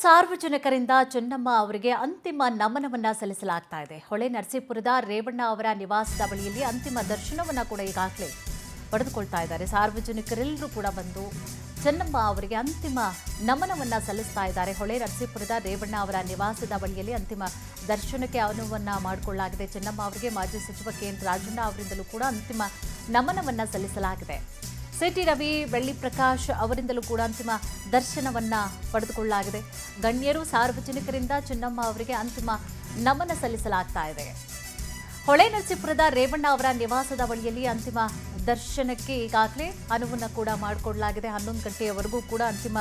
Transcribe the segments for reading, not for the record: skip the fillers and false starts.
ಸಾರ್ವಜನಿಕರಿಂದ ಚೆನ್ನಮ್ಮ ಅವರಿಗೆ ಅಂತಿಮ ನಮನವನ್ನ ಸಲ್ಲಿಸಲಾಗ್ತಾ ಇದೆ. ಹೊಳೆ ನರಸೀಪುರದ ರೇವಣ್ಣ ಅವರ ನಿವಾಸದ ಬಳಿಯಲ್ಲಿ ಅಂತಿಮ ದರ್ಶನವನ್ನ ಕೂಡ ಈಗಾಗಲೇ ಪಡೆದುಕೊಳ್ತಾ ಇದ್ದಾರೆ. ಸಾರ್ವಜನಿಕರೆಲ್ಲರೂ ಕೂಡ ಬಂದು ಚೆನ್ನಮ್ಮ ಅವರಿಗೆ ಅಂತಿಮ ನಮನವನ್ನ ಸಲ್ಲಿಸ್ತಾ ಇದ್ದಾರೆ. ಹೊಳೆ ನರಸೀಪುರದ ರೇವಣ್ಣ ಅವರ ನಿವಾಸದ ಬಳಿಯಲ್ಲಿ ಅಂತಿಮ ದರ್ಶನಕ್ಕೆ ಅನುವನ್ನ ಮಾಡಿಕೊಳ್ಳಲಾಗಿದೆ. ಚೆನ್ನಮ್ಮ ಅವರಿಗೆ ಮಾಜಿ ಸಚಿವ ಕೆ.ಎನ್. ರಾಜಣ್ಣ ಅವರಿಂದಲೂ ಕೂಡ ಅಂತಿಮ ನಮನವನ್ನ ಸಲ್ಲಿಸಲಾಗಿದೆ. ಸಿಟಿ ರವಿ, ಬೆಳ್ಳಿ ಪ್ರಕಾಶ್ ಅವರಿಂದಲೂ ಕೂಡ ಅಂತಿಮ ದರ್ಶನವನ್ನ ಪಡೆದುಕೊಳ್ಳಲಾಗಿದೆ. ಗಣ್ಯರು, ಸಾರ್ವಜನಿಕರಿಂದ ಚೆನ್ನಮ್ಮ ಅವರಿಗೆ ಅಂತಿಮ ನಮನ ಸಲ್ಲಿಸಲಾಗ್ತಾ ಇದೆ. ಹೊಳೆ ನರಸೀಪುರದ ರೇವಣ್ಣ ಅವರ ನಿವಾಸದ ಬಳಿಯಲ್ಲಿ ಅಂತಿಮ ದರ್ಶನಕ್ಕೆ ಈಗಾಗಲೇ ಅನುವನ್ನು ಕೂಡ ಮಾಡಿಕೊಳ್ಳಲಾಗಿದೆ. 11 ಗಂಟೆಯವರೆಗೂ ಕೂಡ ಅಂತಿಮ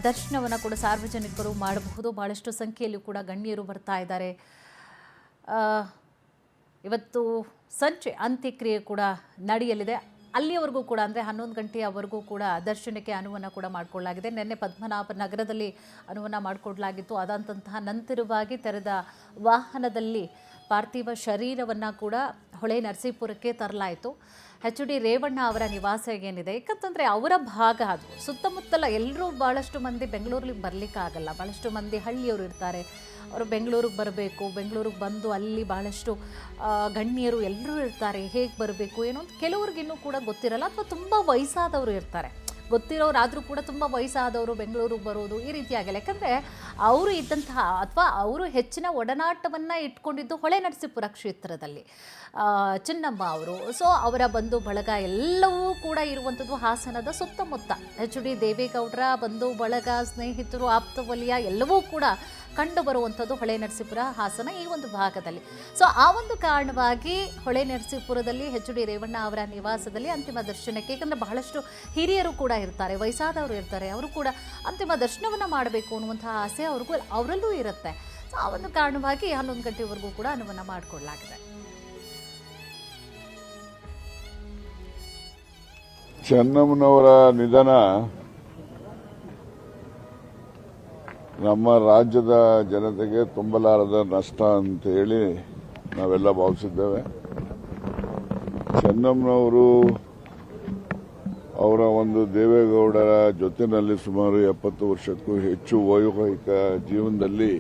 ದರ್ಶನವನ್ನು ಕೂಡ ಸಾರ್ವಜನಿಕರು ಮಾಡಬಹುದು. ಬಹಳಷ್ಟು ಸಂಖ್ಯೆಯಲ್ಲಿ ಕೂಡ ಗಣ್ಯರು ಬರ್ತಾ ಇದ್ದಾರೆ. ಇವತ್ತು ಸಂಜೆ ಅಂತ್ಯಕ್ರಿಯೆ ಕೂಡ ನಡೆಯಲಿದೆ. ಅಲ್ಲಿಯವರೆಗೂ ಕೂಡ ಅಂದರೆ 11 ಗಂಟೆಯವರೆಗೂ ಕೂಡ ದರ್ಶನಕ್ಕೆ ಅನುವನ್ನು ಕೂಡ ಮಾಡಿಕೊಳ್ಳಲಾಗಿದೆ. ನಿನ್ನೆ ಪದ್ಮನಾಭ ನಗರದಲ್ಲಿ ಅನುವನ್ನು ಮಾಡಿಕೊಳ್ಳಲಾಗಿತ್ತು. ಅದಂತಹ ನಂತರವಾಗಿ ತೆರೆದ ವಾಹನದಲ್ಲಿ ಪಾರ್ಥಿವ ಶರೀರವನ್ನು ಕೂಡ ಹೊಳೆ ನರಸೀಪುರಕ್ಕೆ ತರಲಾಯಿತು. ಎಚ್.ಡಿ. ರೇವಣ್ಣ ಅವರ ನಿವಾಸ ಏನಿದೆ, ಯಾಕಂತಂದರೆ ಅವರ ಭಾಗ ಅದು. ಸುತ್ತಮುತ್ತಲ ಎಲ್ಲರೂ ಭಾಳಷ್ಟು ಮಂದಿ ಬೆಂಗಳೂರಿಗೆ ಬರಲಿಕ್ಕಾಗಲ್ಲ. ಭಾಳಷ್ಟು ಮಂದಿ ಹಳ್ಳಿಯವರು ಇರ್ತಾರೆ. ಅವರು ಬೆಂಗಳೂರಿಗೆ ಬರಬೇಕು, ಬೆಂಗಳೂರಿಗೆ ಬಂದು ಅಲ್ಲಿ ಭಾಳಷ್ಟು ಗಣ್ಯರು ಎಲ್ಲರೂ ಇರ್ತಾರೆ. ಹೇಗೆ ಬರಬೇಕು ಏನೋ ಅಂತ ಕೆಲವ್ರಿಗಿನ್ನೂ ಕೂಡ ಗೊತ್ತಿರಲ್ಲ, ಅಥವಾ ತುಂಬ ವಯಸ್ಸಾದವರು ಇರ್ತಾರೆ. ಗೊತ್ತಿರೋರಾದರೂ ಕೂಡ ತುಂಬ ವಯಸ್ಸಾದವರು ಬೆಂಗಳೂರಿಗೆ ಬರೋದು ಈ ರೀತಿಯಾಗಿಲ್ಲ. ಯಾಕಂದರೆ ಅವರು ಇದ್ದಂತಹ ಅಥವಾ ಅವರು ಹೆಚ್ಚಿನ ಒಡನಾಟವನ್ನು ಇಟ್ಕೊಂಡಿದ್ದು ಹೊಳೆ ನರಸೀಪುರ ಕ್ಷೇತ್ರದಲ್ಲಿ ಚೆನ್ನಮ್ಮ ಅವರು. ಸೊ ಅವರ ಬಂಧು ಬಳಗ ಎಲ್ಲವೂ ಕೂಡ ಇರುವಂಥದ್ದು ಹಾಸನದ ಸುತ್ತಮುತ್ತ. ಎಚ್.ಡಿ. ದೇವೇಗೌಡರ ಬಂಧು ಬಳಗ, ಸ್ನೇಹಿತರು, ಆಪ್ತವಲಯ ಎಲ್ಲವೂ ಕೂಡ ಕಂಡು ಬರುವಂಥದ್ದು ಹೊಳೆ ನರಸೀಪುರ, ಹಾಸನ ಈ ಒಂದು ಭಾಗದಲ್ಲಿ. ಸೊ ಆ ಒಂದು ಕಾರಣವಾಗಿ ಹೊಳೆ ನರಸೀಪುರದಲ್ಲಿ ಎಚ್.ಡಿ. ರೇವಣ್ಣ ಅವರ ನಿವಾಸದಲ್ಲಿ ಅಂತಿಮ ದರ್ಶನಕ್ಕೆ, ಯಾಕಂದರೆ ಬಹಳಷ್ಟು ಹಿರಿಯರು ಕೂಡ ಇರ್ತಾರೆ, ವಯಸ್ಸಾದವರು ಇರ್ತಾರೆ, ಅವರು ಕೂಡ ಅಂತಿಮ ದರ್ಶನವನ್ನು ಮಾಡಬೇಕು ಅನ್ನುವಂತಹ ಆಸೆ ಅವರಲ್ಲೂ ಇರುತ್ತೆ. ಸೊ ಆ ಒಂದು ಕಾರಣವಾಗಿ 11 ಗಂಟೆವರೆಗೂ ಕೂಡ ಅನುವನ್ನು ಮಾಡಿಕೊಳ್ಳಲಾಗಿದೆ. ಚೆನ್ನಮ್ಮನವರ ನಿಧನ ನಮ್ಮ ರಾಜ್ಯದ ಜನತೆಗೆ ತುಂಬಲಾರದ ನಷ್ಟ ಅಂತ ಹೇಳಿ ನಾವೆಲ್ಲ ಭಾವಿಸಿದ್ದೇವೆ. ಚೆನ್ನಮ್ಮನವರು ಅವರ ಒಂದು ದೇವೇಗೌಡರ ಜೊತೆಯಲ್ಲಿ ಸುಮಾರು 70 ವರ್ಷಕ್ಕೂ ಹೆಚ್ಚು ವೈವಾಹಿಕ ಜೀವನದಲ್ಲಿ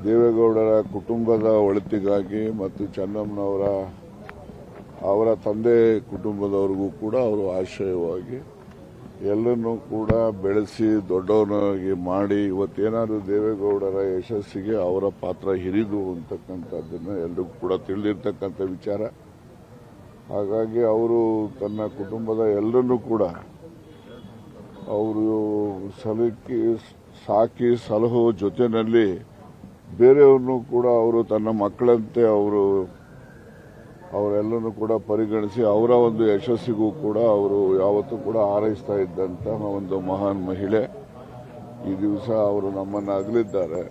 ದೇವೇಗೌಡರ ಕುಟುಂಬದ ಒಳಿತಿಗಾಗಿ ಮತ್ತು ಅವರ ತಂದೆ ಕುಟುಂಬದವರಿಗೂ ಕೂಡ ಅವರು ಆಶ್ರಯವಾಗಿ ಎಲ್ಲರನ್ನೂ ಕೂಡ ಬೆಳೆಸಿ ದೊಡ್ಡವನಾಗಿ ಮಾಡಿ ಇವತ್ತೇನಾದರೂ ದೇವೇಗೌಡರ ಯಶಸ್ಸಿಗೆ ಅವರ ಪಾತ್ರ ಹಿರಿದು ಅಂತಕ್ಕಂಥದ್ದನ್ನು ಎಲ್ಲರಿಗೂ ಕೂಡ ತಿಳಿದಿರ್ತಕ್ಕಂಥ ವಿಚಾರ. ಹಾಗಾಗಿ ಅವರು ತನ್ನ ಕುಟುಂಬದ ಎಲ್ಲರನ್ನೂ ಕೂಡ ಅವರು ಸಾಕಿ ಸಲಹೋ ಜೊತೆಯಲ್ಲಿ ಬೇರೆಯವ್ರನ್ನೂ ಕೂಡ ಅವರು ತನ್ನ ಮಕ್ಕಳಂತೆ ಅವರೆಲ್ಲರೂ ಕೂಡ ಪರಿಗಣಿಸಿ ಅವರ ಒಂದು ಯಶಸ್ಸಿಗೂ ಕೂಡ ಅವರು ಯಾವತ್ತೂ ಕೂಡ ಹಾರೈಸ್ತಾ ಇದ್ದಂತಹ ಒಂದು ಮಹಾನ್ ಮಹಿಳೆ. ಈ ದಿವಸ ಅವರು ನಮ್ಮನ್ನು ಅಗಲಿದ್ದಾರೆ.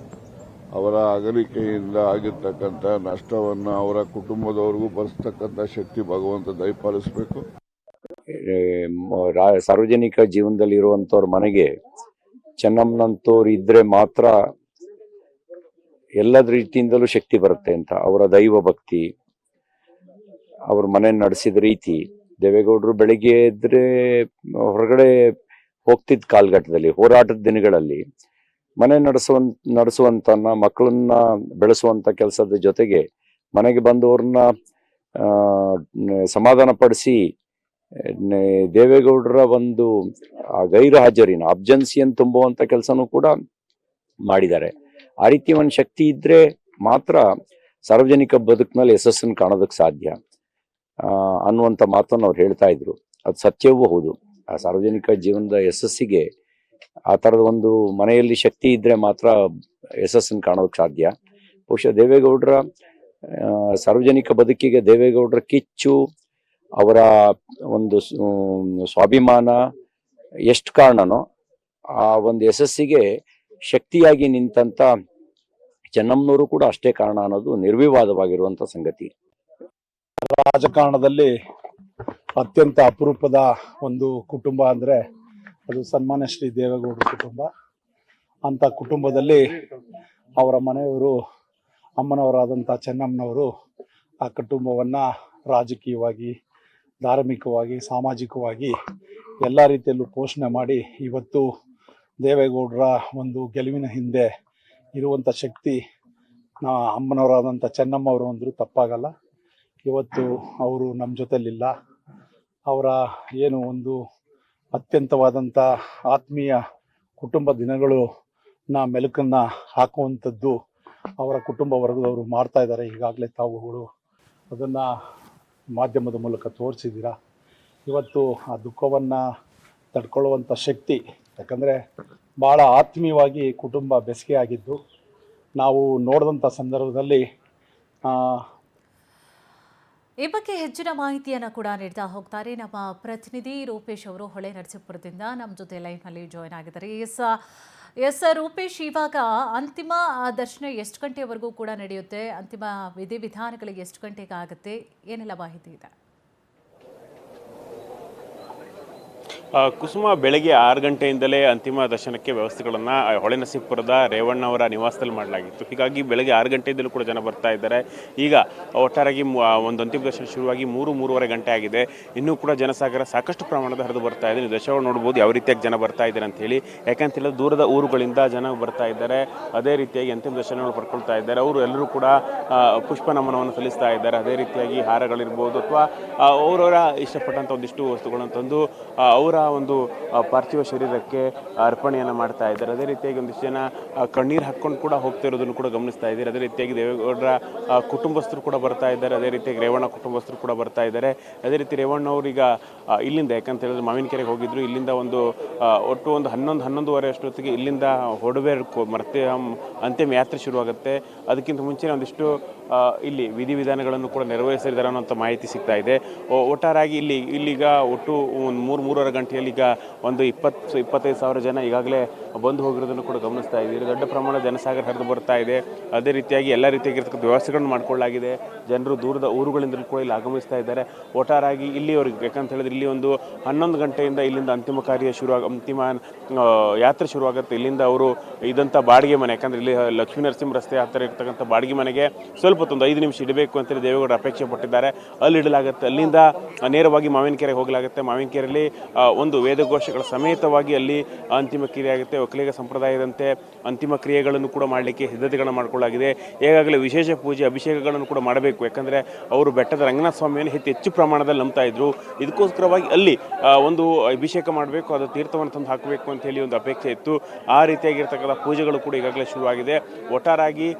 ಅವರ ಅಗಲಿಕೆಯಿಂದ ಆಗಿರ್ತಕ್ಕಂಥ ನಷ್ಟವನ್ನು ಅವರ ಕುಟುಂಬದವರಿಗೂ ಭರಿಸ್ತಕ್ಕಂಥ ಶಕ್ತಿ ಭಗವಂತ ದಯಪಾಲಿಸಬೇಕು. ಸಾರ್ವಜನಿಕ ಜೀವನದಲ್ಲಿ ಇರುವಂತವ್ರ ಮನೆಗೆ ಚೆನ್ನಮ್ಮನಂತವ್ರು ಇದ್ರೆ ಮಾತ್ರ ಎಲ್ಲ ರೀತಿಯಿಂದಲೂ ಶಕ್ತಿ ಬರುತ್ತೆ ಅಂತ. ಅವರ ದೈವ ಭಕ್ತಿ, ಅವ್ರ ಮನೆ ನಡೆಸಿದ ರೀತಿ. ದೇವೇಗೌಡರು ಬೆಳಿಗ್ಗೆ ಎದ್ರೆ ಹೊರಗಡೆ ಹೋಗ್ತಿದ್ದ ಕಾಲಘಟ್ಟದಲ್ಲಿ, ಹೋರಾಟದ ದಿನಗಳಲ್ಲಿ ಮನೆ ನಡೆಸುವಂತ ಮಕ್ಕಳನ್ನ ಬೆಳೆಸುವಂತ ಕೆಲಸದ ಜೊತೆಗೆ ಮನೆಗೆ ಬಂದವ್ರನ್ನ ಸಮಾಧಾನ ಪಡಿಸಿ ದೇವೇಗೌಡರ ಒಂದು ಗೈರು ಹಾಜರಿನ ಅಬ್ಜೆನ್ಸಿಯನ್ನು ತುಂಬುವಂತ ಕೆಲಸನೂ ಕೂಡ ಮಾಡಿದ್ದಾರೆ. ಆ ರೀತಿ ಒಂದು ಶಕ್ತಿ ಇದ್ರೆ ಮಾತ್ರ ಸಾರ್ವಜನಿಕ ಬದುಕಿನಲ್ಲಿ ಯಶಸ್ಸನ್ನು ಕಾಣೋದಕ್ಕೆ ಸಾಧ್ಯ ಅನ್ನುವಂಥ ಮಾತನ್ನು ಅವ್ರು ಹೇಳ್ತಾ ಇದ್ರು. ಅದು ಸತ್ಯವೂ ಹೌದು. ಆ ಸಾರ್ವಜನಿಕ ಜೀವನದ ಯಶಸ್ಸಿಗೆ ಆ ಥರದ ಒಂದು ಮನೆಯಲ್ಲಿ ಶಕ್ತಿ ಇದ್ರೆ ಮಾತ್ರ ಯಶಸ್ಸನ್ನು ಕಾಣೋದಕ್ಕೆ ಸಾಧ್ಯ. ಬಹುಶಃ ದೇವೇಗೌಡರ ಸಾರ್ವಜನಿಕ ಬದುಕಿಗೆ ದೇವೇಗೌಡರ ಕಿಚ್ಚು, ಅವರ ಒಂದು ಸ್ವಾಭಿಮಾನ ಎಷ್ಟು ಕಾರಣನೋ ಆ ಒಂದು ಯಶಸ್ಸಿಗೆ ಶಕ್ತಿಯಾಗಿ ನಿಂತಂತ ಚೆನ್ನಮ್ಮನವರು ಕೂಡ ಅಷ್ಟೇ ಕಾರಣ ಅನ್ನೋದು ನಿರ್ವಿವಾದವಾಗಿರುವಂತ ಸಂಗತಿ. ರಾಜಕಾರಣದಲ್ಲಿ ಅತ್ಯಂತ ಅಪರೂಪದ ಒಂದು ಕುಟುಂಬ ಅಂದ್ರೆ ಅದು ಸನ್ಮಾನ್ಯ ಶ್ರೀ ದೇವೇಗೌಡರ ಕುಟುಂಬ. ಅಂತ ಕುಟುಂಬದಲ್ಲಿ ಅವರ ಮನೆಯವರು, ಅಮ್ಮನವರಾದಂಥ ಚೆನ್ನಮ್ಮನವರು ಆ ಕುಟುಂಬವನ್ನ ರಾಜಕೀಯವಾಗಿ, ಧಾರ್ಮಿಕವಾಗಿ, ಸಾಮಾಜಿಕವಾಗಿ ಎಲ್ಲ ರೀತಿಯಲ್ಲೂ ಪೋಷಣೆ ಮಾಡಿ ಇವತ್ತು ದೇವೇಗೌಡರ ಒಂದು ಗೆಲುವಿನ ಹಿಂದೆ ಇರುವಂಥ ಶಕ್ತಿ ಅಮ್ಮನವರಾದಂಥ ಚೆನ್ನಮ್ಮ ಅವರು ಅಂದರೂ ತಪ್ಪಾಗಲ್ಲ. ಇವತ್ತು ಅವರು ನಮ್ಮ ಜೊತೆಲಿಲ್ಲ. ಅವರ ಏನು ಒಂದು ಅತ್ಯಂತವಾದಂಥ ಆತ್ಮೀಯ ಕುಟುಂಬ ದಿನಗಳು ಮೆಲುಕನ್ನು ಹಾಕುವಂಥದ್ದು ಅವರ ಕುಟುಂಬ ವರ್ಗದವರು ಮಾಡ್ತಾ ಇದ್ದಾರೆ. ಈಗಾಗಲೇ ತಾವುಗಳು ಅದನ್ನು ಮಾಧ್ಯಮದ ಮೂಲಕ ತೋರಿಸಿದ್ದೀರಾ. ಇವತ್ತು ಆ ದುಃಖವನ್ನು ತಡ್ಕೊಳ್ಳುವಂಥ ಶಕ್ತಿ, ಯಾಕಂದರೆ ಭಾಳ ಆತ್ಮೀಯವಾಗಿ ಕುಟುಂಬ ಬೆಸಗೆ ಆಗಿದ್ದು ನಾವು ನೋಡಿದಂಥ ಸಂದರ್ಭದಲ್ಲಿ ಈ ಬಗ್ಗೆ ಹೆಚ್ಚಿನ ಮಾಹಿತಿಯನ್ನು ಕೂಡ ನೀಡ್ತಾ ಹೋಗ್ತಾರೆ ನಮ್ಮ ಪ್ರತಿನಿಧಿ ರೂಪೇಶ್ ಅವರು ಹೊಳೆ ನರಸೀಪುರದಿಂದ ನಮ್ಮ ಜೊತೆ ಲೈವ್ನಲ್ಲಿ ಜಾಯ್ನ್ ಆಗಿದ್ದಾರೆ. ಎಸ್ ರೂಪೇಶ್, ಇವಾಗ ಅಂತಿಮ ದರ್ಶನ ಎಷ್ಟು ಗಂಟೆವರೆಗೂ ಕೂಡ ನಡೆಯುತ್ತೆ? ಅಂತಿಮ ವಿಧಿವಿಧಾನಗಳಿಗೆ ಎಷ್ಟು ಗಂಟೆಗೆ ಆಗುತ್ತೆ? ಏನೆಲ್ಲ ಮಾಹಿತಿ ಇದೆ? ಕುಸುಮ, ಬೆಳಗ್ಗೆ 6 ಗಂಟೆಯಿಂದಲೇ ಅಂತಿಮ ದರ್ಶನಕ್ಕೆ ವ್ಯವಸ್ಥೆಗಳನ್ನು ಹೊಳೆನರಸೀಪುರದ ರೇವಣ್ಣ ಅವರ ನಿವಾಸದಲ್ಲಿ ಮಾಡಲಾಗಿತ್ತು. ಹೀಗಾಗಿ ಬೆಳಗ್ಗೆ 6 ಗಂಟೆಯಿಂದಲೂ ಕೂಡ ಜನ ಬರ್ತಾ ಇದ್ದಾರೆ. ಈಗ ಒಟ್ಟಾರೆಯಾಗಿ ಒಂದು ಅಂತಿಮ ದರ್ಶನ ಶುರುವಾಗಿ 3-3:30 ಗಂಟೆ ಆಗಿದೆ. ಇನ್ನೂ ಕೂಡ ಜನಸಾಗರ ಸಾಕಷ್ಟು ಪ್ರಮಾಣದ ಹರಿದು ಬರ್ತಾ ಇದೆ. ನೀವು ದರ್ಶನ ನೋಡ್ಬೋದು ಯಾವ ರೀತಿಯಾಗಿ ಜನ ಬರ್ತಾ ಇದ್ದಾರೆ ಅಂತ ಹೇಳಿ. ಯಾಕಂತ ಹೇಳಿದ್ರೆ ದೂರದ ಊರುಗಳಿಂದ ಜನ ಬರ್ತಾ ಇದ್ದಾರೆ. ಅದೇ ರೀತಿಯಾಗಿ ಅಂತಿಮ ದರ್ಶನಗಳು ಪಡ್ಕೊಳ್ತಾ ಇದ್ದಾರೆ. ಅವರು ಎಲ್ಲರೂ ಕೂಡ ಪುಷ್ಪ ನಮನವನ್ನು ಸಲ್ಲಿಸ್ತಾ ಇದ್ದಾರೆ. ಅದೇ ರೀತಿಯಾಗಿ ಹಾರಗಳಿರ್ಬೋದು ಅಥವಾ ಅವರವರ ಇಷ್ಟಪಟ್ಟಂಥ ಒಂದಿಷ್ಟು ವಸ್ತುಗಳನ್ನು ತಂದು ಅವರ ಒಂದು ಪಾರ್ಥಿವ ಶರೀರಕ್ಕೆ ಅರ್ಪಣೆಯನ್ನು ಮಾಡ್ತಾ ಇದ್ದಾರೆ. ಅದೇ ರೀತಿಯಾಗಿ ಒಂದಿಷ್ಟು ಜನ ಕಣ್ಣೀರು ಹಾಕ್ಕೊಂಡು ಕೂಡ ಹೋಗ್ತಾ ಇರೋದನ್ನು ಕೂಡ ಗಮನಿಸ್ತಾ ಇದ್ದಾರೆ. ಅದೇ ರೀತಿಯಾಗಿ ದೇವೇಗೌಡರ ಕುಟುಂಬಸ್ಥರು ಕೂಡ ಬರ್ತಾ ಇದ್ದಾರೆ. ಅದೇ ರೀತಿಯಾಗಿ ರೇವಣ್ಣ ಕುಟುಂಬಸ್ಥರು ಕೂಡ ಬರ್ತಾ ಇದ್ದಾರೆ. ಅದೇ ರೀತಿ ರೇವಣ್ಣ ಅವರೀಗ ಇಲ್ಲಿಂದ, ಯಾಕಂತ ಹೇಳಿದ್ರೆ ಮಾವಿನಕೆರೆಗೆ ಹೋಗಿದ್ರು, ಇಲ್ಲಿಂದ ಒಟ್ಟು ಒಂದು 11-11:30 ಅಷ್ಟೊತ್ತಿಗೆ ಇಲ್ಲಿಂದ ಹೊಡವೆ ಮತ್ತೆ ಅಂತಿಮ ಯಾತ್ರೆ ಶುರುವಾಗುತ್ತೆ. ಅದಕ್ಕಿಂತ ಮುಂಚೆ ಒಂದಿಷ್ಟು ಇಲ್ಲಿ ವಿಧಿವಿಧಾನಗಳನ್ನು ಕೂಡ ನೆರವೇರಿಸಿದ್ದಾರೆ ಅನ್ನೋಂಥ ಮಾಹಿತಿ ಸಿಗ್ತಾ ಇದೆ. ಒಟ್ಟಾರೆಯಾಗಿ ಇಲ್ಲಿಗ ಒಟ್ಟು 3-3:30 ಗಂಟೆಯಲ್ಲಿ ಈಗ ಒಂದು 20-25 ಸಾವಿರ ಜನ ಈಗಾಗಲೇ ಬಂದು ಹೋಗಿರೋದನ್ನು ಕೂಡ ಗಮನಿಸ್ತಾ ಇದ್ದೀರಿ. ದೊಡ್ಡ ಪ್ರಮಾಣದ ಜನಸಾಗರ ಹರಿದು ಬರ್ತಾ ಇದೆ. ಅದೇ ರೀತಿಯಾಗಿ ಎಲ್ಲ ರೀತಿಯಾಗಿರ್ತಕ್ಕಂಥ ವ್ಯವಸ್ಥೆಗಳನ್ನು ಮಾಡಿಕೊಳ್ಳಲಾಗಿದೆ. ಜನರು ದೂರದ ಊರುಗಳಿಂದಲೂ ಕೂಡ ಇಲ್ಲಿ ಆಗಮಿಸ್ತಾ ಇದ್ದಾರೆ. ಒಟ್ಟಾರೆಯಾಗಿ ಇಲ್ಲಿವರೆಗೆ, ಯಾಕಂತ ಹೇಳಿದ್ರೆ ಇಲ್ಲಿ ಒಂದು 11 ಗಂಟೆಯಿಂದ ಇಲ್ಲಿಂದ ಅಂತಿಮ ಯಾತ್ರೆ ಶುರುವಾಗುತ್ತೆ. ಇಲ್ಲಿಂದ ಅವರು ಇದಂಥ ಬಾಡಿಗೆ ಮನೆ, ಯಾಕಂದರೆ ಇಲ್ಲಿ ಲಕ್ಷ್ಮೀ ನರಸಿಂಹ ರಸ್ತೆ ಹತ್ತಿರ ಇರ್ತಕ್ಕಂಥ ಬಾಡಿಗೆ ಮನೆಗೆ ಸ್ವಲ್ಪ ಒಂದು 5 ನಿಮಿಷ ಇಡಬೇಕು ಅಂತೇಳಿ ದೇವೇಗೌಡರು ಅಪೇಕ್ಷೆ ಪಟ್ಟಿದ್ದಾರೆ. ಅಲ್ಲಿ ಇಡಲಾಗುತ್ತೆ. ಅಲ್ಲಿಂದ ನೇರವಾಗಿ ಮಾವಿನಕೆರೆಗೆ ಹೋಗಲಾಗುತ್ತೆ. ಮಾವಿನಕೆರೆಯಲ್ಲಿ ಒಂದು ವೇದಘೋಷಗಳ ಸಮೇತವಾಗಿ ಅಲ್ಲಿ ಅಂತಿಮ ಕ್ರಿಯೆ ಆಗುತ್ತೆ. ಒಕ್ಕಲಿಗ ಸಂಪ್ರದಾಯದಂತೆ ಅಂತಿಮ ಕ್ರಿಯೆಗಳನ್ನು ಕೂಡ ಮಾಡಲಿಕ್ಕೆ ಸಿದ್ಧತೆಗಳನ್ನು ಮಾಡಿಕೊಳ್ಳಲಾಗಿದೆ. ಈಗಾಗಲೇ ವಿಶೇಷ ಪೂಜೆ ಅಭಿಷೇಕಗಳನ್ನು ಕೂಡ ಮಾಡಬೇಕು. ಯಾಕಂದರೆ ಅವರು ಬೆಟ್ಟದ ರಂಗನಾಥ ಸ್ವಾಮಿಯನ್ನು ಹೆಚ್ಚು ಪ್ರಮಾಣದಲ್ಲಿ ನಂಬ್ತಾ ಇದ್ರು. ಇದಕ್ಕೋಸ್ಕರವಾಗಿ ಅಲ್ಲಿ ಒಂದು ಅಭಿಷೇಕ ಮಾಡಬೇಕು, ಅದು ತೀರ್ಥವನ್ನು ತಂದು ಹಾಕಬೇಕು ಅಂತ ಹೇಳಿ ಒಂದು ಅಪೇಕ್ಷೆ ಇತ್ತು. ಆ ರೀತಿಯಾಗಿರ್ತಕ್ಕಂಥ ಪೂಜೆಗಳು ಕೂಡ ಈಗಾಗಲೇ ಶುರುವಾಗಿದೆ. ಒಟ್ಟಾರೆಯಾಗಿ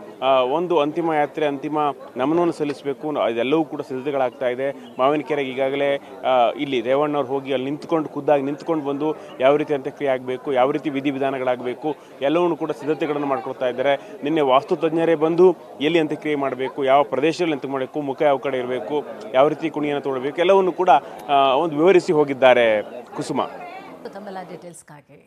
ಒಂದು ಅಂತಿಮ ಯಾತ್ರೆ, ಅಂತಿಮ ನಮನವನ್ನು ಸಲ್ಲಿಸಬೇಕು, ಇದೆಲ್ಲವೂ ಕೂಡ ಸಿದ್ಧತೆಗಳಾಗ್ತಾ ಇದೆ. ಮಾವಿನಕೆರೆಗೆ ಈಗಾಗಲೇ ಇಲ್ಲಿ ರೇವಣ್ಣವ್ರು ಹೋಗಿ ಅಲ್ಲಿ ಖುದ್ದಾಗಿ ನಿಂತ್ಕೊಂಡು ಬಂದು ಯಾವ ರೀತಿ ಅಂತ್ಯಕ್ರಿಯೆ ಆಗಬೇಕು, ಯಾವ ರೀತಿ ವಿಧಿವಿಧಾನಗಳಾಗಬೇಕು ಎಲ್ಲವನ್ನೂ ಕೂಡ ಸಿದ್ಧತೆಗಳನ್ನು ಮಾಡ್ಕೊಳ್ತಾ ಇದ್ದಾರೆ. ನಿನ್ನೆ ವಾಸ್ತು ತಜ್ಞರೇ ಬಂದು ಎಲ್ಲಿ ಅಂತ್ಯಕ್ರಿಯೆ ಮಾಡಬೇಕು, ಯಾವ ಪ್ರದೇಶದಲ್ಲಿ ಅಂತ್ಯ ಮಾಡಬೇಕು, ಮುಖ ಯಾವ ಕಡೆ ಇರಬೇಕು, ಯಾವ ರೀತಿ ಕುಣಿಯನ್ನು ತೊಗೊಳ್ಬೇಕು ಎಲ್ಲವನ್ನು ಕೂಡ ಒಂದು ವಿವರಿಸಿ ಹೋಗಿದ್ದಾರೆ. ಕುಸುಮ, ತಮ್ಮೆಲ್ಲ ಡೀಟೇಲ್ಸ್ಗಾಗಿ